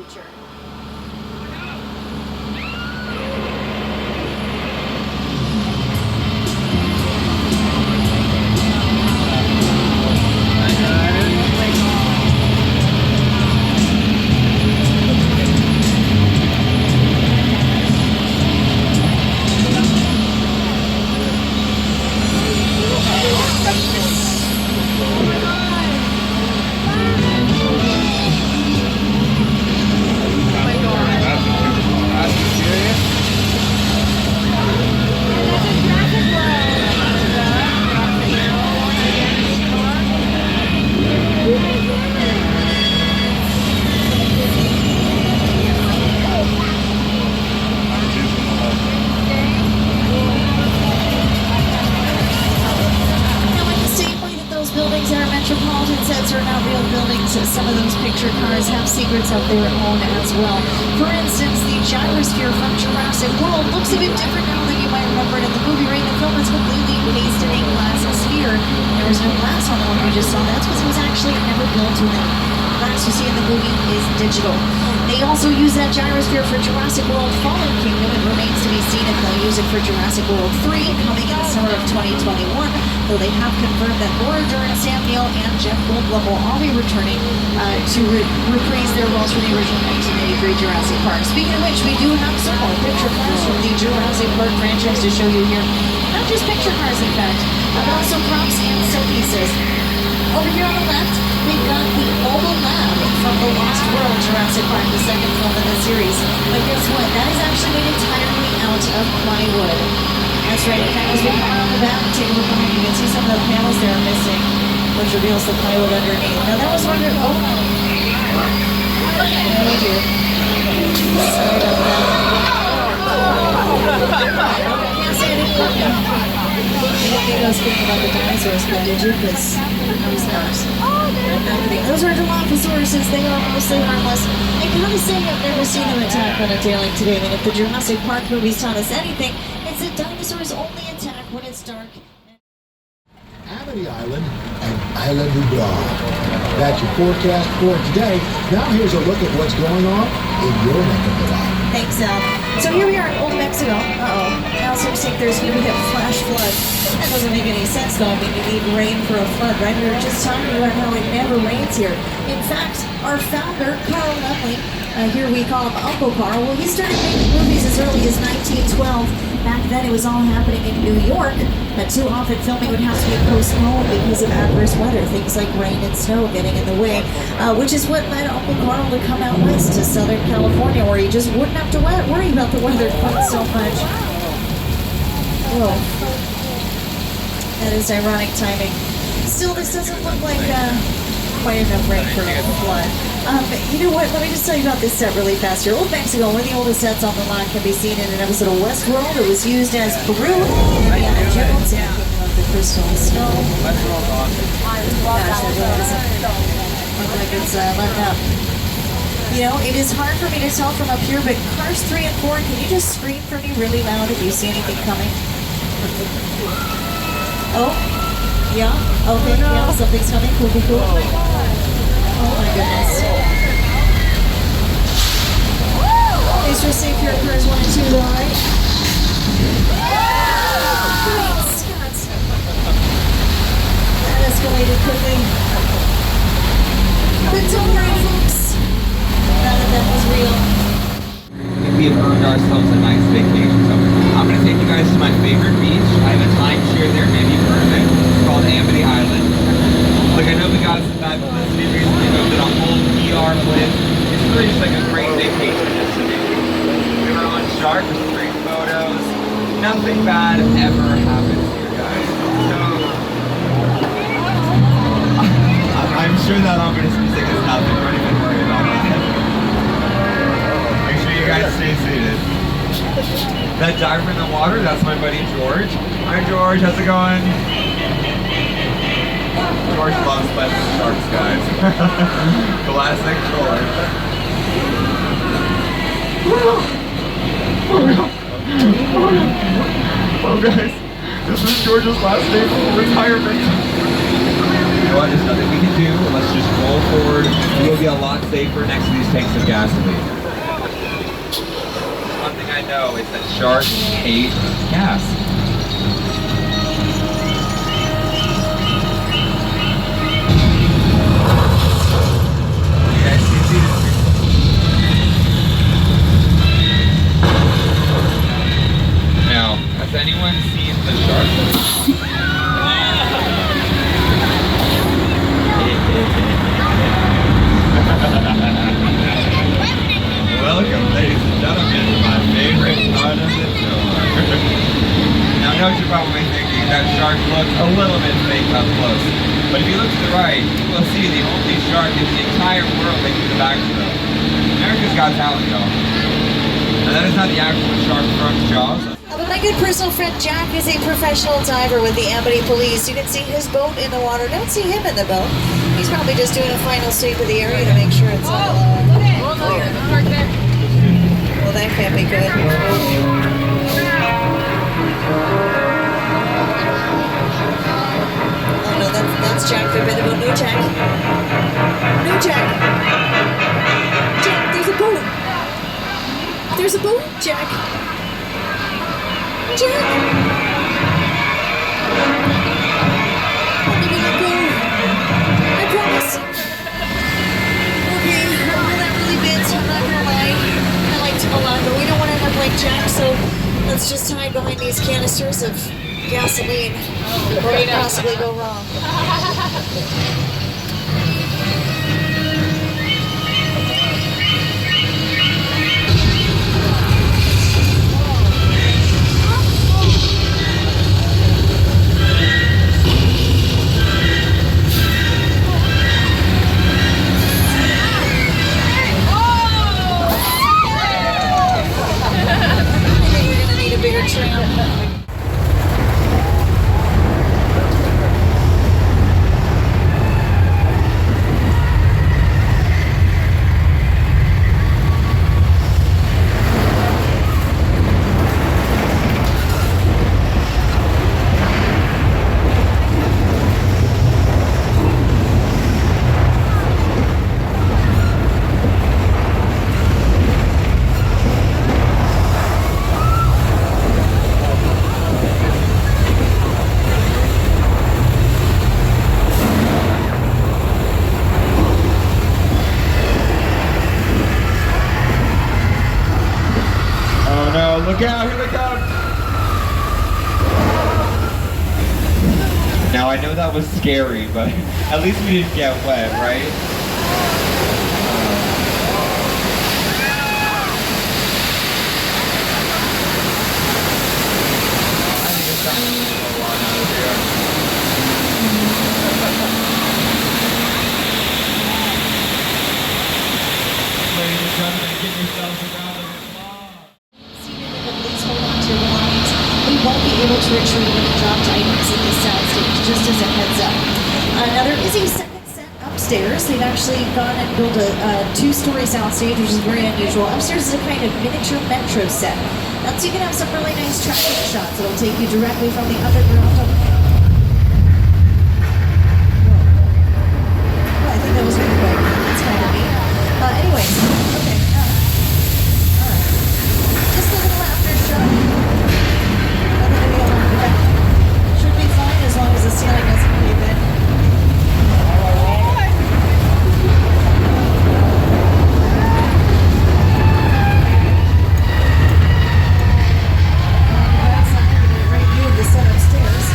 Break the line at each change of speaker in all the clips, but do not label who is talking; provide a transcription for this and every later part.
future. Some of those picture cars have secrets of their own as well. For instance, the gyrosphere from Jurassic World looks a bit different now than you might remember it in the movie. Right, the film is completely encased in a glass sphere. There was no glass on the one we just saw. That's because it was actually never built with it. Glass you see in the movie is digital. They also use that gyrosphere for Jurassic World Fallen Kingdom. It remains to be seen if they'll use it for Jurassic World 3 coming in the summer of 2021, though they have confirmed that Laura Dern, Sam Neill, and Jeff Goldblum will all be returning to reprise their roles for the original 1983 Jurassic Park. Speaking of which, we do have some more picture cars from the Jurassic Park franchise to show you here. Not just picture cars, in fact, but also props and set pieces. Over here on the left, we've got the Mobile Lab from The Lost World Jurassic Park, the second film in the series. But guess what? That is actually made entirely out of plywood. That's right, in fact, as we come around the back and take a look behind, you can see some of the panels there are missing, which reveals the plywood underneath. Now that was one of oh dear. Sorry about that. Can't say I didn't look at it. I was thinking about the dinosaurs, but did you? Because I was not. Those are Dilophosaurus. They are mostly harmless. I gotta say, I've never seen them attack on a day like today. I mean, if the Jurassic Park movies taught us anything, it's that dinosaurs only attack when it's dark.
Amity Island and Isla Nublar. That's your forecast for today. Now here's a look at what's going on in your neck of the woods.
Thanks, Al. So here we are in Old Mexico. Now it seems like there's going to be a flash flood. That doesn't make any sense, though. I mean, you need rain for a flood, right? We were just talking about how it never rains here. In fact, our founder, Carl Lumley, here we call him Uncle Carl, well, he started making movies as early as 1912. Back then, it was all happening in New York, but too often filming would have to be postponed because of adverse weather, things like rain and snow getting in the way, which is what led Uncle Carl to come out west to Southern California, where he just wouldn't have to worry about the weather quite so much. Whoa. That is ironic timing. Still, this doesn't look like quite enough rain for a flood. You know what? Let me just tell you about this set really fast here. Old Mexico, one of the oldest sets on the lot, can be seen in an episode of Westworld. It was used as Peru in Indiana Jones and Kingdom of the Crystal Snow.
Westworld's awesome.
Gosh, that really doesn't look like it's letting up. You know, it is hard for me to tell from up here, but Cars 3 and 4, can you just scream for me really loud if you see anything coming? Oh, yeah, okay, yeah, something's coming, cool. Oh my goodness. Please you're safe here at Cars 1 and 2, though, right? Great Scott. That escalated quickly. But don't worry, folks. None of that was real.
We have earned ourselves a nice vacation, so I'm going to take you guys to my favorite beach. I have a timeshare there, maybe you've heard of it. It's called Amity Island. Like, I know we got some bad publicity recently, but did a whole PR blitz. It's really just like a great vacation destination. We were on shark for some great photos. Nothing bad ever happens here, guys. So, I'm sure that ominous music is nothing. Don't even worry about that. Make sure you guys stay seated. That diver in the water, that's my buddy George. Hi George, how's it going? George loves playing with sharks, guys. Classic George. Oh guys, this is George's last day for retirement. You know what? There's nothing we can do. Let's just roll forward. We'll be a lot safer next to these tanks of gasoline. One thing I know is that sharks hate gas. You guys can see this. Now, has anyone seen the shark? Welcome, ladies and gentlemen, to my favorite part of the show. Now, I know what you're probably thinking, that shark looks a little bit fake up close. But if you look to the right, you will see the only shark in the entire world making the backstroke. America's Got Talent, y'all. And that is not the actual shark from Jaws.
But my good personal friend Jack is a professional diver with the Amity Police. You can see his boat in the water. Don't see him in the boat. He's probably just doing a final sweep of the area to make sure it's all clear. Well, that can't be good. Oh no, that's Jack. They're been about no Jack. No Jack. Jack, there's a boat. There's a boat, Jack. Jack! Let me let go. I promise. Okay, well that really bit, I'm not gonna lie. I like to go on, but we don't want to end up like Jack, so let's just hide behind these canisters of gasoline. What could possibly go wrong?
Look out, here they come! Now I know that was scary, but at least we didn't get wet, right? I think it's time to go on out of here. Ladies and gentlemen, get yourselves around the
We won't be able to retrieve any dropped items in this soundstage, just as a heads up. Now there is a second set upstairs. They've actually gone and built a two-story soundstage, which is very unusual. Upstairs is a kind of miniature metro set. So you can have some really nice tracking shots that'll take you directly from the underground up. Well, I think that was really quick. That's kind of neat. Anyways, okay. Alright. Just a little after shot. Should be fine as long as the ceiling doesn't cave in. Great view of the set upstairs.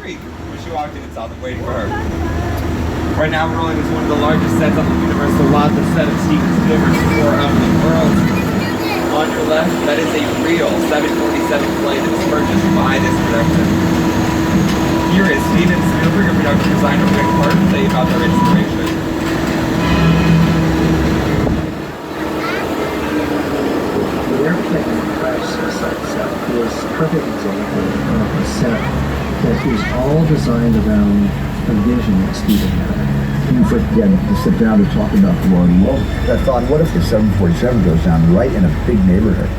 freak when she walked in and saw them waiting for her. Right now we're rolling with one of the largest sets on the Universal lot, the set of Steven Spielberg's War of the Worlds. On your left, that is a real 747 plane that was purchased by this production. Here is Steven Spielberg, a production designer, Rick Park, to tell you about their inspiration.
The airplane crash suicide set is a perfect example of a set that is all designed around a vision that Steven had.
You forget to sit down to talk about the war of the world. I thought, what if the 747 goes down right in a big neighborhood?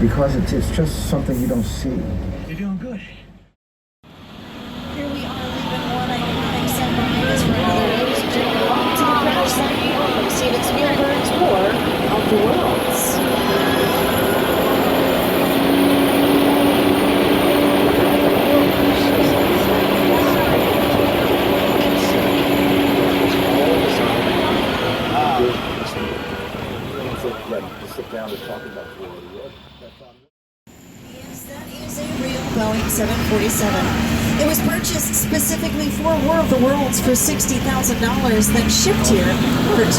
Because it's just something you don't see.
You're doing good.
Here we are leaving one iconic set behind us for another. Ladies and gentlemen, welcome to the crash site of Steven Spielberg's War of the Worlds.
Sit down to talk about the war of the world.
Yes, that is a real Boeing 747. It was purchased specifically for War of the Worlds for $60,000, then shipped here for $200,000.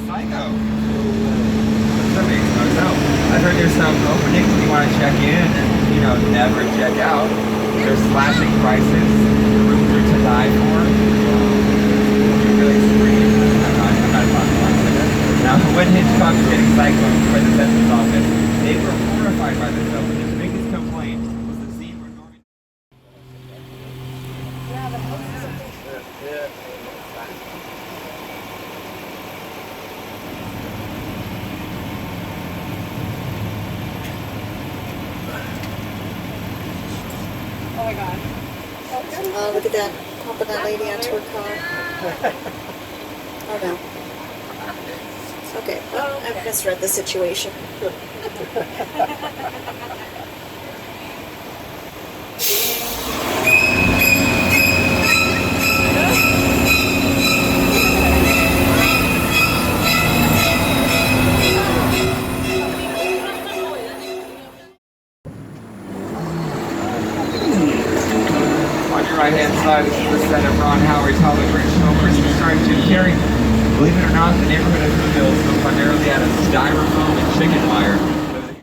Psycho. That makes no sense. I heard there's some openings when you want to check in and, never check out. There's slashing prices. The rooms are to die for. You really scream. I'm not talking about it. Now, when Hitchcock was getting cycled by the census office, they were horrified by this film. His biggest complaint was the scene where Norman...
Oh my God. Oh, look at that. Pumping that lady onto her car. Oh no. Okay, well, I've misread the situation.
On your right-hand side, this is the set of Ron Howard's Hollywood original Christmas starring Jim Carrey. Believe it or not, the neighborhood of Bluefield is built primarily out of styrofoam and chicken wire.